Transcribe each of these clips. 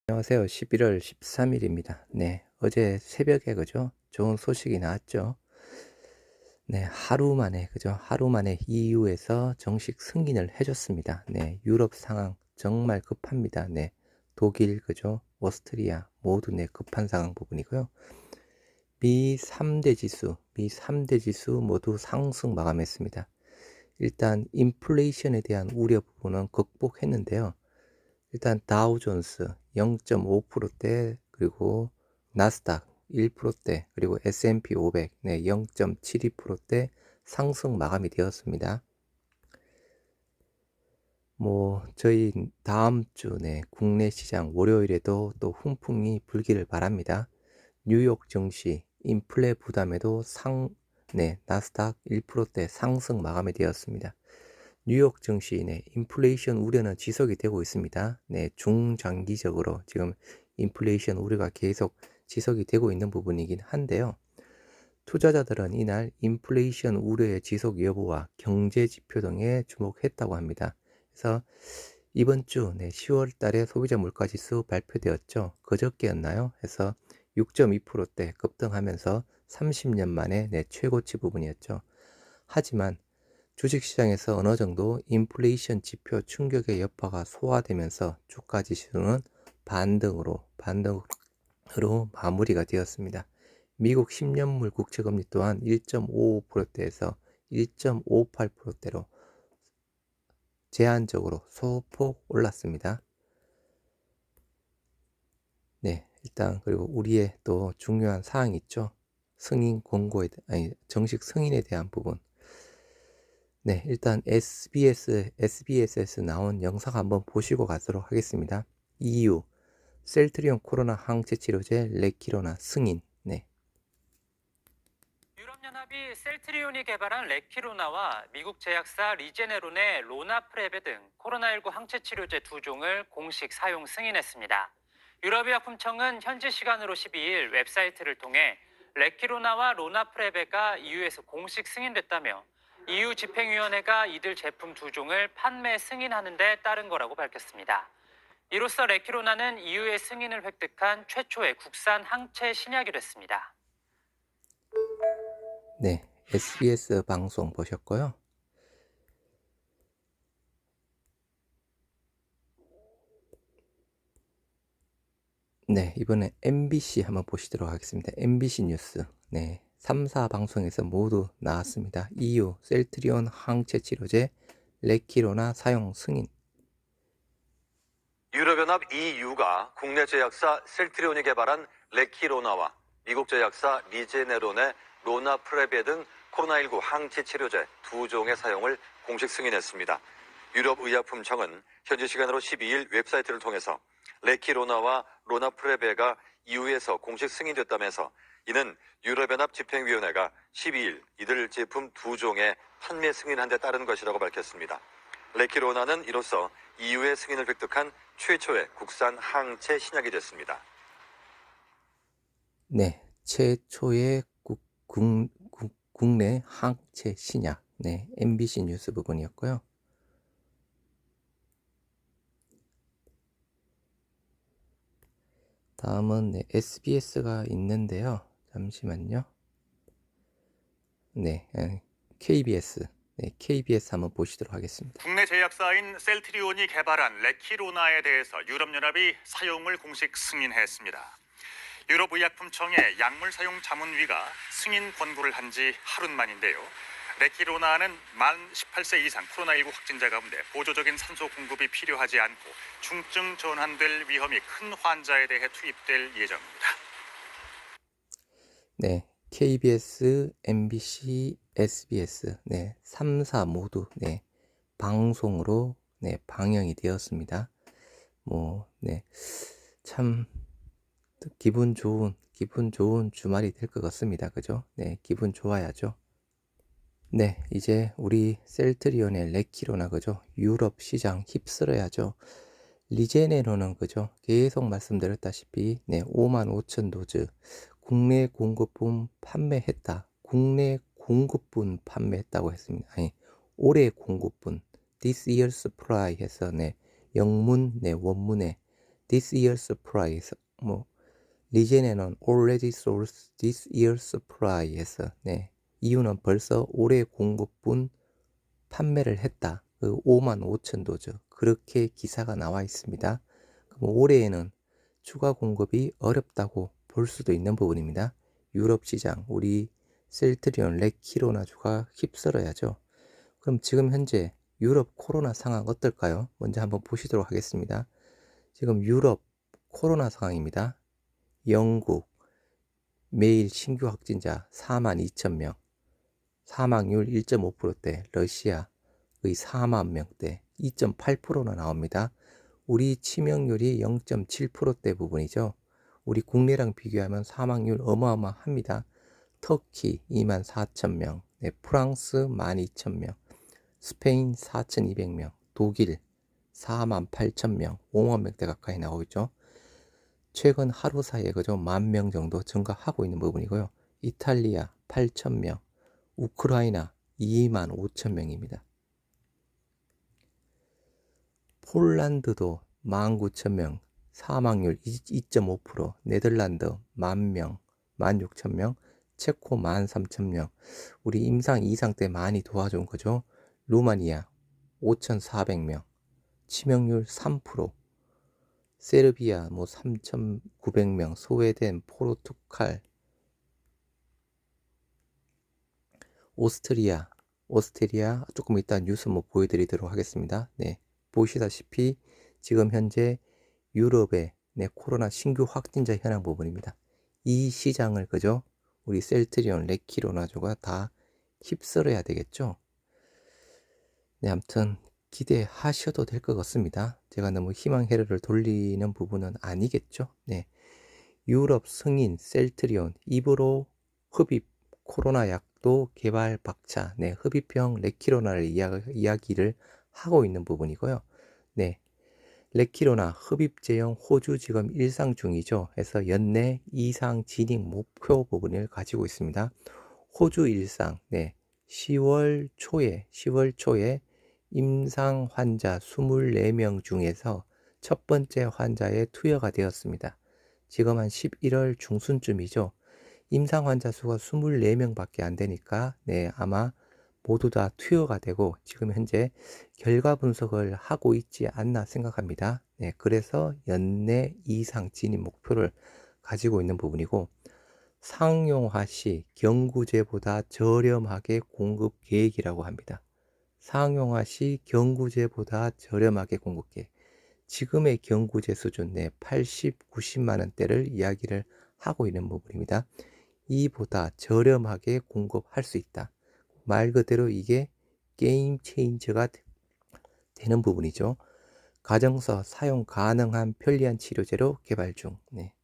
안녕하세요. 11월 13일입니다. 네, 어제 새벽에 그죠? 좋은 소식이 나왔죠. 네, 하루 만에 그죠? 하루 만에 EU에서 정식 승인을 해줬습니다. 네, 유럽 상황 정말 급합니다. 네, 독일 그죠? 오스트리아 모두 네 급한 상황 부분이고요. 미 3대 지수 모두 상승 마감했습니다. 일단 인플레이션에 대한 우려 부분은 극복했는데요. 일단 다우존스 0.5%대 그리고 나스닥 1%대 그리고 S&P 500 네, 0.72%대 상승 마감이 되었습니다. 저희 다음 주 네, 국내 시장 월요일에도 또 훈풍이 불기를 바랍니다. 뉴욕 증시 인플레 부담에도 나스닥 1%대 상승 마감이 되었습니다. 뉴욕 증시 내 인플레이션 우려는 지속이 되고 있습니다. 네, 중장기적으로 지금 인플레이션 우려가 계속 지속이 되고 있는 부분이긴 한데요. 투자자들은 이날 인플레이션 우려의 지속 여부와 경제 지표 등에 주목했다고 합니다. 그래서 이번 주 10월 달에 소비자 물가 지수 발표되었죠. 그저께였나요? 해서 6.2%대 급등하면서 30년 만에 최고치 부분이었죠. 하지만 주식시장에서 어느 정도 인플레이션 지표 충격의 여파가 소화되면서 주가 지수는 반등으로 마무리가 되었습니다. 미국 10년물 국채금리 또한 1.55%대에서 1.58%대로 제한적으로 소폭 올랐습니다. 네, 일단 그리고 우리의 또 중요한 사항이 있죠. 정식 승인에 대한 부분. 네, 일단 SBS에서 나온 영상 한번 보시고 가도록 하겠습니다. EU 셀트리온 코로나 항체 치료제 레키로나 승인. 네. 유럽연합이 셀트리온이 개발한 레키로나와 미국 제약사 리제네론의 로나프레베 등 코로나19 항체 치료제 두 종을 공식 사용 승인했습니다. 유럽의약품청은 현지 시간으로 12일 웹사이트를 통해 레키로나와 로나프레베가 EU에서 공식 승인됐다며 EU 집행위원회가 이들 제품 두 종을 판매 승인하는 데 따른 거라고 밝혔습니다. 이로써 레키로나는 EU의 승인을 획득한 최초의 국산 항체 신약이 됐습니다. 네, SBS 방송 보셨고요. 네, 이번에 MBC 한번 보시도록 하겠습니다. MBC 뉴스. 네, 3사 방송에서 모두 나왔습니다. EU 셀트리온 항체 치료제 레키로나 사용 승인. 유럽연합 EU가 국내 제약사 셀트리온이 개발한 레키로나와 미국 제약사 리제네론의 로나프레베 등 코로나19 항체 치료제 두 종의 사용을 공식 승인했습니다. 유럽의약품청은 현지 시간으로 12일 웹사이트를 통해서 레키로나와 로나프레베가 EU에서 공식 승인됐다면서 이는 유럽연합 집행위원회가 12일 이들 제품 두 종의 판매 승인한 데 따른 것이라고 밝혔습니다. 레키로나는 이로써 EU의 승인을 획득한 최초의 국산 항체 신약이 됐습니다. 네, 최초의 국내 항체 신약. 네, MBC 뉴스 부분이었고요. 다음은 SBS가 있는데요. 잠시만요. 네, KBS. 네, KBS 한번 보시도록 하겠습니다. 국내 제약사인 셀트리온이 개발한 레키로나에 대해서 유럽연합이 사용을 공식 승인했습니다. 유럽의약품청의 약물 사용 자문위가 승인 권고를 한 지 하루 만인데요. 레키로나는 만 18세 이상 코로나19 확진자 가운데 보조적인 산소 공급이 필요하지 않고 중증 전환될 위험이 큰 환자에 대해 투입될 예정입니다. 네, KBS, MBC, SBS, 3사 모두 방송으로 방영이 되었습니다. 참 기분 좋은 주말이 될 것 같습니다. 그죠? 네, 기분 좋아야죠. 네, 이제 우리 셀트리온의 레키로나 그죠? 유럽 시장 휩쓸어야죠. 리제네론은 그죠? 계속 말씀드렸다시피 5만 5천 도즈 국내 공급분 판매했다. 국내 공급분 판매했다고 했습니다. 아니, 올해 공급분 this year's supply 해서 영문 원문에 this year's supply. 뭐 리제네론 already sold this year's supply에서 네, 이유는 벌써 올해 공급분 판매를 했다. 그 55,000도죠. 그렇게 기사가 나와 있습니다. 그럼 올해에는 추가 공급이 어렵다고 볼 수도 있는 부분입니다. 유럽 시장, 우리 셀트리온, 레키로나주가 휩쓸어야죠. 그럼 지금 현재 유럽 코로나 상황 어떨까요? 먼저 한번 보시도록 하겠습니다. 지금 유럽 코로나 상황입니다. 영국 매일 신규 확진자 42,000명, 사망률 1.5%대, 러시아 의 4만 명대 2.8%나 나옵니다. 우리 치명률이 0.7%대 부분이죠. 우리 국내랑 비교하면 사망률 어마어마합니다. 터키 24,000명, 네, 프랑스 12,000명, 스페인 4,200명, 독일 48,000명, 5만 명대 가까이 나오죠. 최근 하루 사이에 그저 10,000명 정도 증가하고 있는 부분이고요. 이탈리아 8,000명, 우크라이나 25,000명입니다. 폴란드도 19,000명, 사망률 2.5%, 네덜란드 10,000명, 16,000명, 체코 13,000명, 우리 임상 이상 때 많이 도와준 거죠. 루마니아 5,400명, 치명률 3%, 세르비아 3,900명, 스웨덴, 포르투갈, 오스트리아 조금 이따 뉴스 보여드리도록 하겠습니다. 네, 보시다시피 지금 현재 유럽의 코로나 신규 확진자 현황 부분입니다. 이 시장을 그죠? 우리 셀트리온, 레키로나주가 다 휩쓸어야 되겠죠? 네, 아무튼 기대하셔도 될 것 같습니다. 제가 너무 희망회로를 돌리는 부분은 아니겠죠? 네, 유럽 승인 셀트리온 입으로 흡입 코로나 약도 개발 박차, 네, 흡입형 레키로나를 이야기를 하고 있는 부분이고요. 네, 레키로나 흡입제형 호주 지금 일상 중이죠. 그래서 연내 이상 진입 목표 부분을 가지고 있습니다. 호주 일상, 네, 10월 초에 임상 환자 24명 중에서 첫 번째 환자에 투여가 되었습니다. 지금 한 11월 중순쯤이죠. 임상 환자 수가 24명밖에 안 되니까 네, 아마 모두 다 투여가 되고 지금 현재 결과 분석을 하고 있지 않나 생각합니다. 네, 그래서 연내 이상 진입 목표를 가지고 있는 부분이고, 상용화 시 경구제보다 저렴하게 공급 계획이라고 합니다. 상용화 시 경구제보다 저렴하게 공급 계획. 지금의 경구제 수준 내 80, 90만 원대를 이야기를 하고 있는 부분입니다. 이보다 저렴하게 공급할 수 있다. 말 그대로 이게 게임 체인저가 되는 부분이죠. 가정서 사용 가능한 편리한 치료제로 개발 중. 네.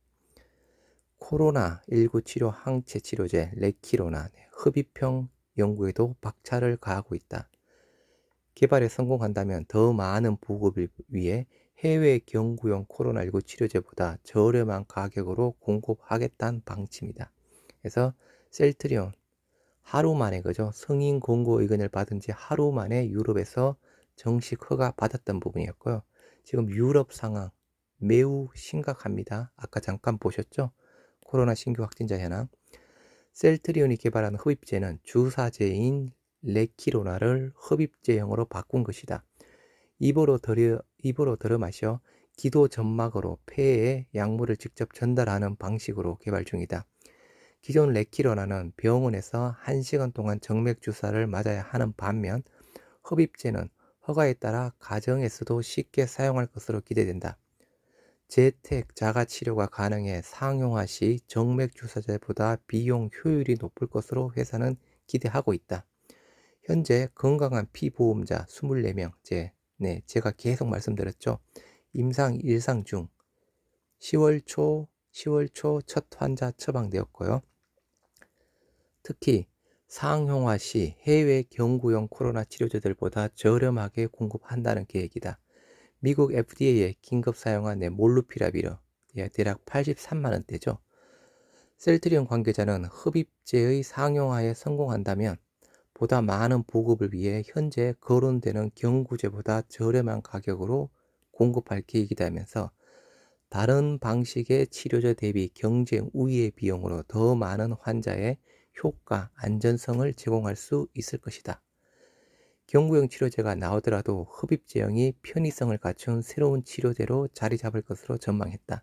코로나19 치료 항체 치료제 레키로나 흡입형 연구에도 박차를 가하고 있다. 개발에 성공한다면 더 많은 보급을 위해 해외 경구용 코로나19 치료제보다 저렴한 가격으로 공급하겠다는 방침이다. 그래서 셀트리온 하루 만에 그죠? 승인 공고 의견을 받은 지 하루 만에 유럽에서 정식 허가 받았던 부분이었고요. 지금 유럽 상황 매우 심각합니다. 아까 잠깐 보셨죠? 코로나 신규 확진자 현황. 셀트리온이 개발한 흡입제는 주사제인 레키로나를 흡입제형으로 바꾼 것이다. 입으로 들어 마셔 기도 점막으로 폐에 약물을 직접 전달하는 방식으로 개발 중이다. 기존 레키로나는 병원에서 1시간 동안 정맥 주사를 맞아야 하는 반면 흡입제는 허가에 따라 가정에서도 쉽게 사용할 것으로 기대된다. 재택 자가 치료가 가능해 상용화 시 정맥 주사제보다 비용 효율이 높을 것으로 회사는 기대하고 있다. 현재 건강한 피보험자 24명, 제가 계속 말씀드렸죠. 임상 일상 중 10월 초 첫 환자 처방되었고요. 특히 상용화 시 해외 경구용 코로나 치료제들보다 저렴하게 공급한다는 계획이다. 미국 FDA에 긴급 사용한 몰루피라비르, 대략 83만 원대죠. 셀트리온 관계자는 흡입제의 상용화에 성공한다면 보다 많은 보급을 위해 현재 거론되는 경구제보다 저렴한 가격으로 공급할 계획이다 하면서 다른 방식의 치료제 대비 경쟁 우위의 비용으로 더 많은 환자의 효과, 안전성을 제공할 수 있을 것이다. 경구용 치료제가 나오더라도 흡입 제형이 편의성을 갖춘 새로운 치료제로 자리 잡을 것으로 전망했다.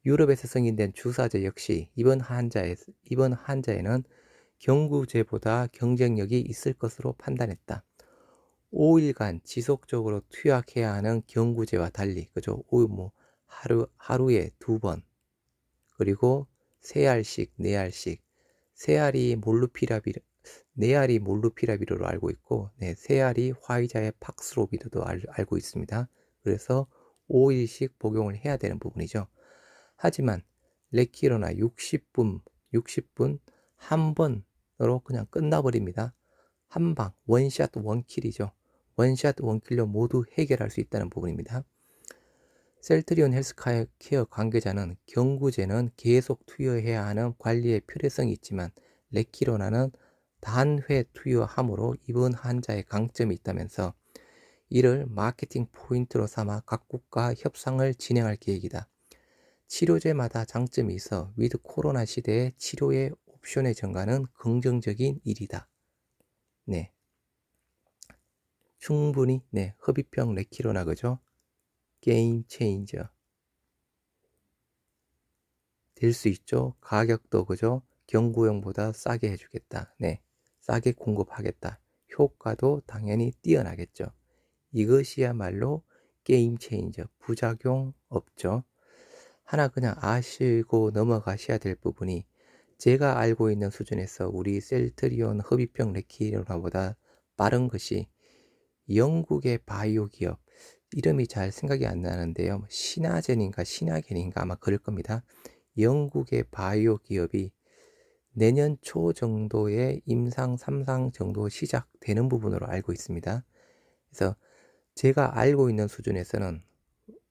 유럽에서 승인된 주사제 역시 이번 환자에는 경구제보다 경쟁력이 있을 것으로 판단했다. 5일간 지속적으로 투약해야 하는 경구제와 달리, 그죠? 하루에 2번, 그리고 3알씩, 4알씩, 3알이 네알이 몰루피라비르로 알고 있고, 3알이 화이자의 팍스로비드도 알고 있습니다. 그래서 5일씩 복용을 해야 되는 부분이죠. 하지만 레키로나 60분 한 번으로 그냥 끝나버립니다. 한방 원샷 원킬이죠. 원샷 원킬로 모두 해결할 수 있다는 부분입니다. 셀트리온 헬스케어 관계자는 경구제는 계속 투여해야 하는 관리의 필요성이 있지만 레키로나는 단회 투여함으로 입원 환자의 강점이 있다면서 이를 마케팅 포인트로 삼아 각국과 협상을 진행할 계획이다. 치료제마다 장점이 있어 위드 코로나 시대의 치료의 옵션의 증가는 긍정적인 일이다. 네. 충분히 흡입형 레키로나, 그죠? 게임 체인저 될 수 있죠. 가격도, 그죠? 경구용보다 싸게 해주겠다. 싸게 공급하겠다. 효과도 당연히 뛰어나겠죠. 이것이야말로 게임 체인저, 부작용 없죠. 하나 그냥 아시고 넘어가셔야 될 부분이, 제가 알고 있는 수준에서 우리 셀트리온 흡입형 레키로나보다 빠른 것이 영국의 바이오 기업, 이름이 잘 생각이 안 나는데요. 시나겐인가 아마 그럴 겁니다. 영국의 바이오 기업이 내년 초 정도에 임상 3상 정도 시작되는 부분으로 알고 있습니다. 그래서 제가 알고 있는 수준에서는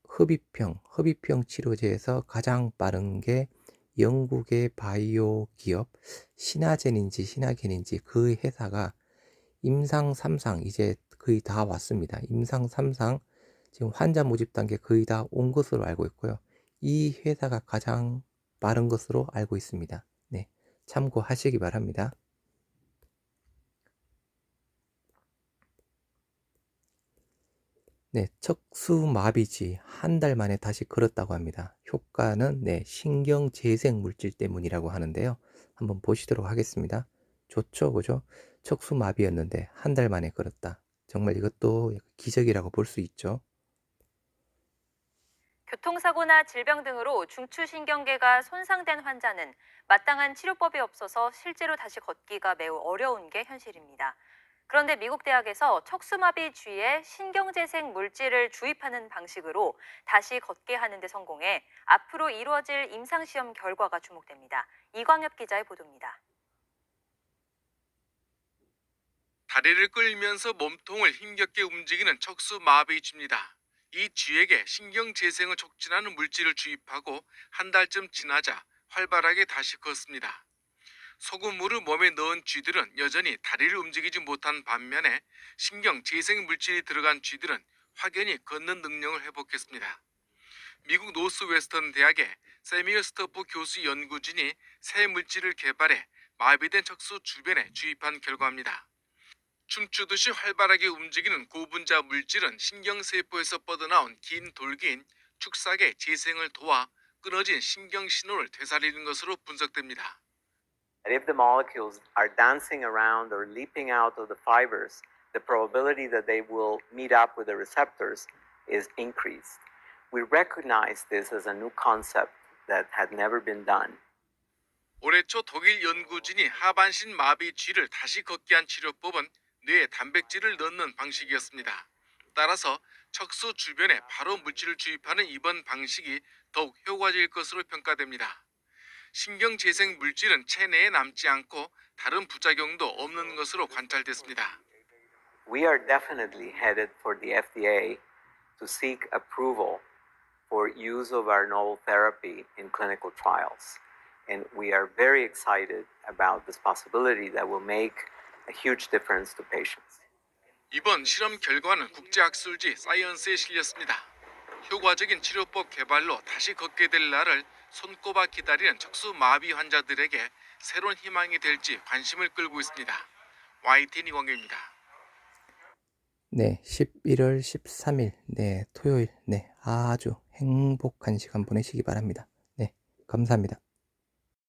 흡입형 치료제에서 가장 빠른 게 영국의 바이오 기업 시나겐인지 그 회사가 임상 3상 이제 거의 다 왔습니다. 임상 3상 지금 환자 모집 단계 거의 다 온 것으로 알고 있고요. 이 회사가 가장 빠른 것으로 알고 있습니다. 참고하시기 바랍니다. 척수마비지 한 달 만에 다시 걸었다고 합니다. 효과는 신경재생 물질 때문이라고 하는데요. 한번 보시도록 하겠습니다. 좋죠, 그죠? 척수마비였는데 한 달 만에 걸었다. 정말 이것도 기적이라고 볼 수 있죠. 교통사고나 질병 등으로 중추신경계가 손상된 환자는 마땅한 치료법이 없어서 실제로 다시 걷기가 매우 어려운 게 현실입니다. 그런데 미국 대학에서 척수마비 주위에 신경재생 물질을 주입하는 방식으로 다시 걷게 하는 데 성공해 앞으로 이루어질 임상시험 결과가 주목됩니다. 이광엽 기자의 보도입니다. 다리를 끌면서 몸통을 힘겹게 움직이는 척수마비쥐입니다. 이 쥐에게 신경재생을 촉진하는 물질을 주입하고 한 달쯤 지나자 활발하게 다시 걷습니다. 소금물을 몸에 넣은 쥐들은 여전히 다리를 움직이지 못한 반면에 신경재생 물질이 들어간 쥐들은 확연히 걷는 능력을 회복했습니다. 미국 노스웨스턴 대학의 세미얼 스터프 교수 연구진이 새 물질을 개발해 마비된 척수 주변에 주입한 결과입니다. 춤추듯이 활발하게 움직이는 고분자 물질은 신경세포에서 뻗어나온 긴 돌기인 축삭의 재생을 도와 끊어진 신경 신호를 되살리는 것으로 분석됩니다. If the molecules are dancing around or leaping out of the fibers, the probability that they will meet up with the receptors is increased. We recognize this as a new concept that had never been done. 올해 초 독일 연구진이 하반신 마비 쥐를 다시 걷게 한 치료법은 뇌에 단백질을 넣는 방식이었습니다. 따라서 척수 주변에 바로 물질을 주입하는 이번 방식이 더욱 효과적일 것으로 평가됩니다. 신경재생 물질은 체내에 남지 않고 다른 부작용도 없는 것으로 관찰됐습니다. We are definitely headed for the FDA to seek approval for use of our novel therapy in clinical trials. And we are very excited about this possibility that will make a huge difference to patients. 이번 실험 결과는 국제학술지 사이언스에 실렸습니다. 효과적인 치료법 개발로 다시 걷게 될 날을 손꼽아 기다리는 척수마비 환자들에게 새로운 희망이 될지 관심을 끌고 있습니다. YTN 이광규입니다. 네, 11월 13일, 네, 토요일, 네, 아주 행복한 시간 보내시기 바랍니다. 네, 감사합니다.